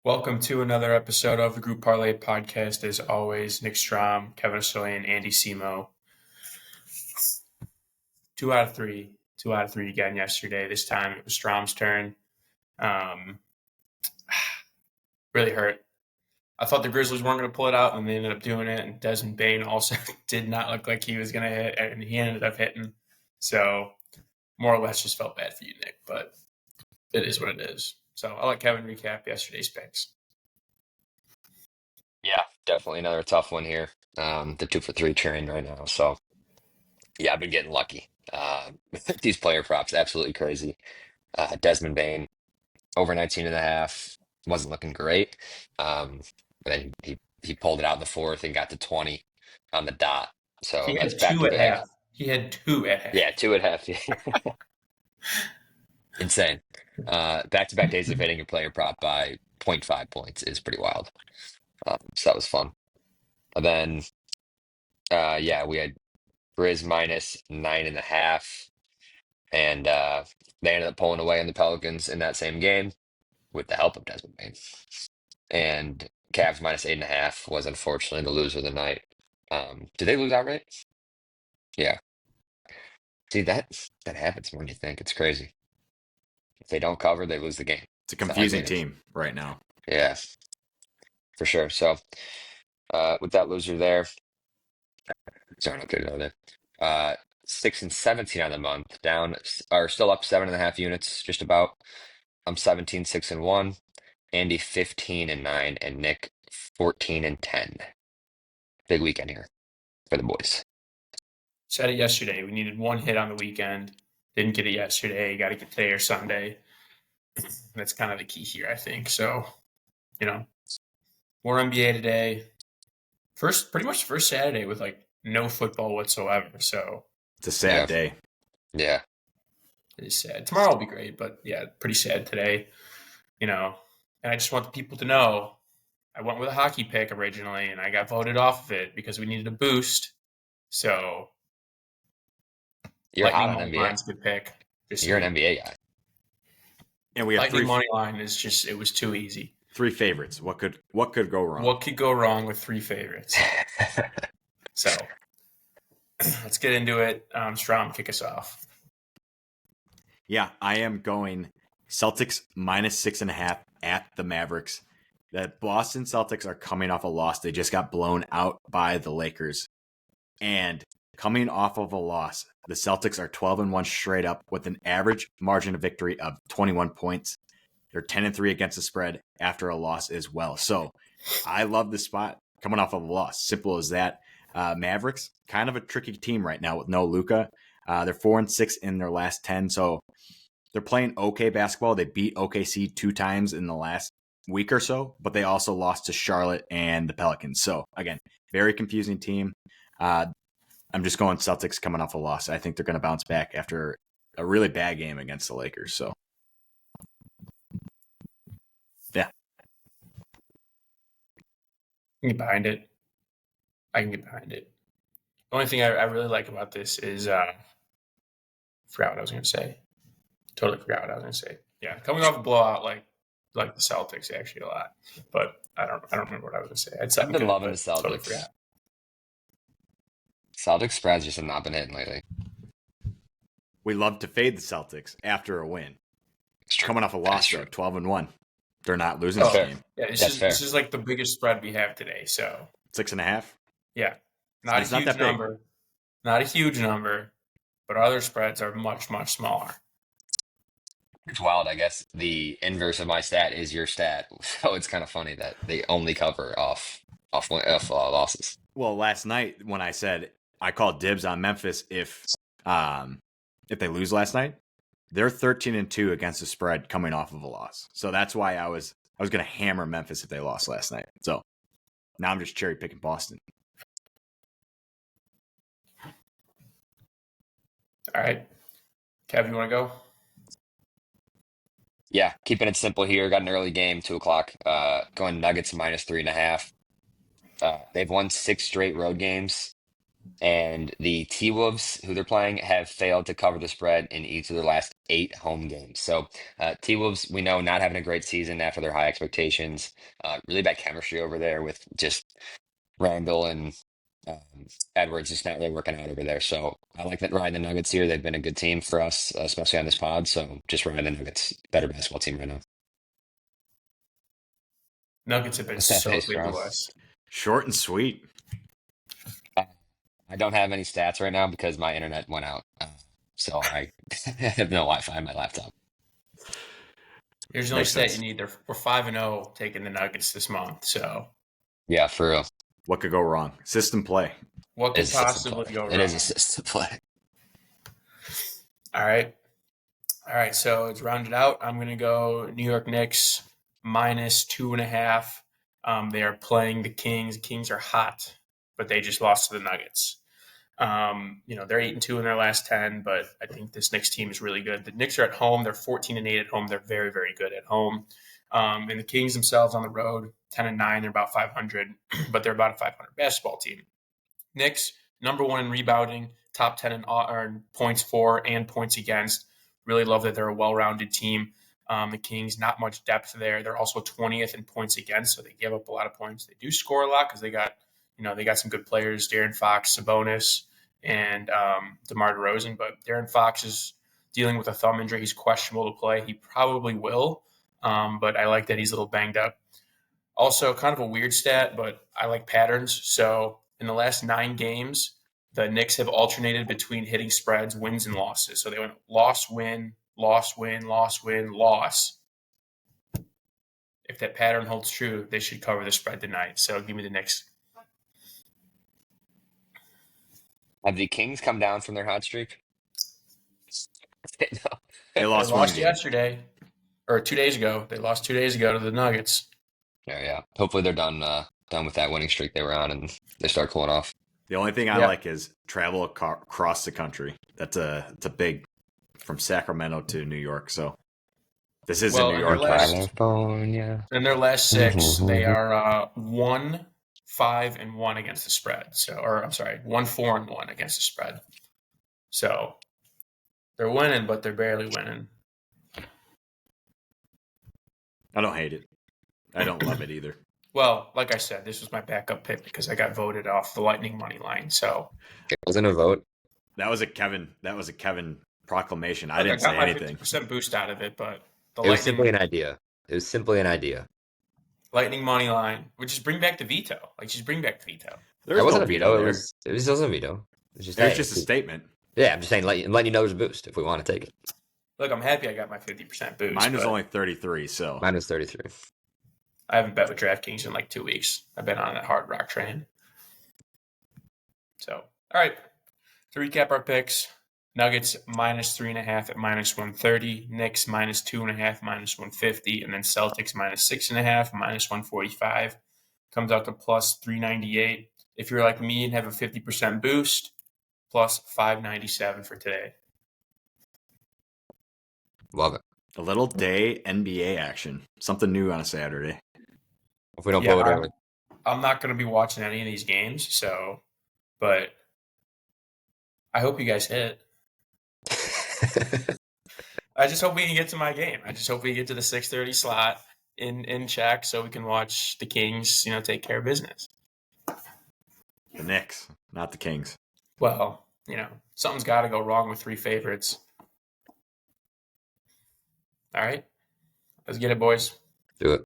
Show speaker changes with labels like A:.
A: Welcome to another episode of the Group Parlay podcast. As always, Nick Strom, Kevin Osilian, Andy Semo. 2 out of 3. 2 out of 3 again yesterday. This time it was Strom's turn. Um, really hurt. I thought the Grizzlies weren't going to pull it out, and they ended up doing it. And Desmond Bane also did not look like he was going to hit, and he ended up hitting. So, more or less, just felt bad for you, Nick. But it is what it is. So, I'll let Kevin recap yesterday's picks.
B: Yeah, definitely another tough one here. The 2 for 3 train right now. So yeah, I've been getting lucky. These player props, absolutely crazy. Desmond Bane, over 19 and a half, wasn't looking great. But then he pulled it out in the fourth and got to 20 on the dot. So
A: He
B: that's
A: had
B: back
A: two
B: to
A: at
B: back.
A: half. He had 2 at half.
B: Yeah, 2.5. Insane. Back to back days of hitting a player prop by zero point 0.5 points is pretty wild. So that was fun. And then yeah, we had Grizz minus 9.5. And they ended up pulling away on the Pelicans in that same game with the help of Desmond Bane. And Cavs minus 8.5 was unfortunately the loser of the night. Did they lose outright? Yeah. See, that happens more than you think. It's crazy. If they don't cover, they lose the game.
C: It's a
B: So, I
C: confusing
B: mean,
C: team right now.
B: yeah, for sure. So with that loser there, sorry, not good to know that. 6 and 17 on the month, down are still up 7.5 units, just about. I'm 17, 6 and 1. Andy 15 and 9, and Nick 14 and 10. Big weekend here for the boys.
A: Said it yesterday. We needed one hit on the weekend. Didn't get it yesterday. Got to get today or Sunday. That's kind of the key here, I think. So, more NBA today. Pretty much first Saturday with like no football whatsoever. So
C: It's a sad day.
B: Yeah.
A: it is sad. Tomorrow will be great, but yeah, pretty sad today. And I just want the people to know I went with a hockey pick originally, and I got voted off of it because we needed a boost. So
B: You're hot
A: Lightning
B: on
A: money
B: NBA.
A: line's a good pick.
B: You're an NBA guy.
C: And we have
A: Lightning money line it was too easy.
C: 3 favorites. What could go wrong?
A: What could go wrong with 3 favorites? So let's get into it. Strom, kick us off.
C: Yeah, I am going Celtics minus 6.5 at the Mavericks. The Boston Celtics are coming off a loss. They just got blown out by the Lakers. And coming off of a loss, the Celtics are 12 and 1 straight up with an average margin of victory of 21 points. They're 10 and 3 against the spread after a loss as well. So I love this spot coming off of a loss. Simple as that. Mavericks, kind of a tricky team right now with no Luka. They're 4 and 6 in their last 10. So they're playing okay basketball. They beat OKC 2 times in the last week or so, but they also lost to Charlotte and the Pelicans. So again, very confusing team. I'm just going Celtics coming off a loss. I think they're going to bounce back after a really bad game against the Lakers. So yeah.
A: I can get behind it. The only thing I really like about this is forgot what I was going to say. Totally forgot what I was going to say. Yeah, coming off a blowout like the Celtics actually a lot, but I don't remember what I was going to say. I'd
B: I've been loving the Celtics.
A: Totally forgot.
B: Celtics spreads just have not been hitting lately.
C: We love to fade the Celtics after a win. Coming off a loss, though, 12 and 1. They're not losing this game.
A: Yeah, this is like the biggest spread we have today. So
C: 6.5.
A: Yeah, not a huge number. Not a huge number, but other spreads are much, much smaller.
B: It's wild. I guess the inverse of my stat is your stat. So it's kind of funny that they only cover off losses.
C: Well, last night when I said I called dibs on Memphis if they lose last night, they're 13 and 2 against the spread coming off of a loss. So that's why I was going to hammer Memphis if they lost last night. So now I'm just cherry picking Boston.
A: All right, Kev, you want to go?
B: Yeah, keeping it simple here. Got an early game, 2 o'clock. Going Nuggets minus 3.5. They've won 6 straight road games. And the T-Wolves, who they're playing, have failed to cover the spread in each of their last 8 home games. So T-Wolves, we know, not having a great season after their high expectations. Really bad chemistry over there with just Randall and Edwards just not really working out over there. So I like that riding the Nuggets here. They've been a good team for us, especially on this pod. So just riding the Nuggets, better basketball team right now.
A: Nuggets have been
B: What's that
A: so
B: face,
A: good to
B: bro?
A: us.
C: Short and sweet.
B: I don't have any stats right now because my internet went out. So I have no Wi-Fi on my laptop.
A: Here's the only
C: Makes
A: stat
C: sense.
A: you need. We're 5-0 taking the Nuggets this month. So
B: Yeah, for real.
C: What could go wrong? System play.
A: what could
B: It's a system
A: possibly
B: play.
A: go
B: It is
A: wrong?
B: a system play.
A: All right. All right. So it's rounded out. I'm going to go New York Knicks minus 2.5. They are playing the Kings. The Kings are hot, but they just lost to the Nuggets. They're 8-2 in their last 10, but I think this Knicks team is really good. The Knicks are at home. They're 14-8 at home. They're very, very good at home. And the Kings themselves on the road, 10-9. They're about 500, but they're about a 500 basketball team. Knicks, number one in rebounding, top 10 in points for and points against. Really love that they're a well-rounded team. The Kings, not much depth there. They're also 20th in points against, so they give up a lot of points. They do score a lot because they got some good players, De'Aaron Fox, Sabonis, and DeMar DeRozan. But De'Aaron Fox is dealing with a thumb injury. He's questionable to play. He probably will, but I like that he's a little banged up. Also, kind of a weird stat, but I like patterns. So in the last 9 games, the Knicks have alternated between hitting spreads, wins, and losses. So they went loss, win, loss, win, loss, win, loss. If that pattern holds true, they should cover the spread tonight. So give me the Knicks.
B: Have the Kings come down from their hot streak? No.
C: They
A: They
C: lost one
A: lost
C: game.
A: yesterday, or 2 days ago. They lost 2 days ago to the Nuggets.
B: Yeah. Hopefully they're done with that winning streak they were on and they start cooling off.
C: The only thing I
A: Yep.
C: like is travel across the country. It's a big from Sacramento to New York. So this is
A: Well,
C: in New
A: in their
C: York.
A: last
B: California.
A: in their last 6, they are 1-5-1 against the spread. So, or I'm sorry, 1-4-1 against the spread. So they're winning, but they're barely winning.
C: I don't hate it. I don't love it either.
A: Well, like I said, this was my backup pick because I got voted off the Lightning money line. So
B: It wasn't a vote.
C: That was a Kevin proclamation. I
A: look,
C: didn't
A: got
C: say
A: my
C: anything.
A: 50% boost out of it, but the
B: It was simply
A: Lightning
B: an idea. It was simply an idea.
A: money line would just bring back the veto. Like, just bring back the veto.
C: There
B: It
C: was
B: wasn't
C: no
B: a veto.
C: there.
B: It was a veto. It was just,
C: It was
B: hey,
C: just a statement.
B: yeah, I'm just saying, letting you know there's a boost if we want to take it.
A: Look, I'm happy I got my 50% boost.
C: Mine was
A: but
C: only 33, so
B: Mine was 33.
A: I haven't bet with DraftKings in like 2 weeks. I've been on that hard rock train. So, all right. To recap our picks, Nuggets minus 3.5 at minus 130, Knicks minus 2.5 minus 150, and then Celtics minus 6.5 minus 145. Comes out to plus 398. If you're like me and have a 50% boost, plus 597 for today.
B: Love it.
C: a little day NBA action. Something new on a Saturday.
B: If we don't
A: Yeah,
B: blow it early.
A: I'm not going to be watching any of these games, but I hope you guys hit. I just hope we can get to my game. I just hope we get to the 6:30 slot in check so we can watch the Kings, take care of business.
C: The Knicks, not the Kings.
A: Well, something's got to go wrong with 3 favorites. All right, let's get it, boys.
B: Do it.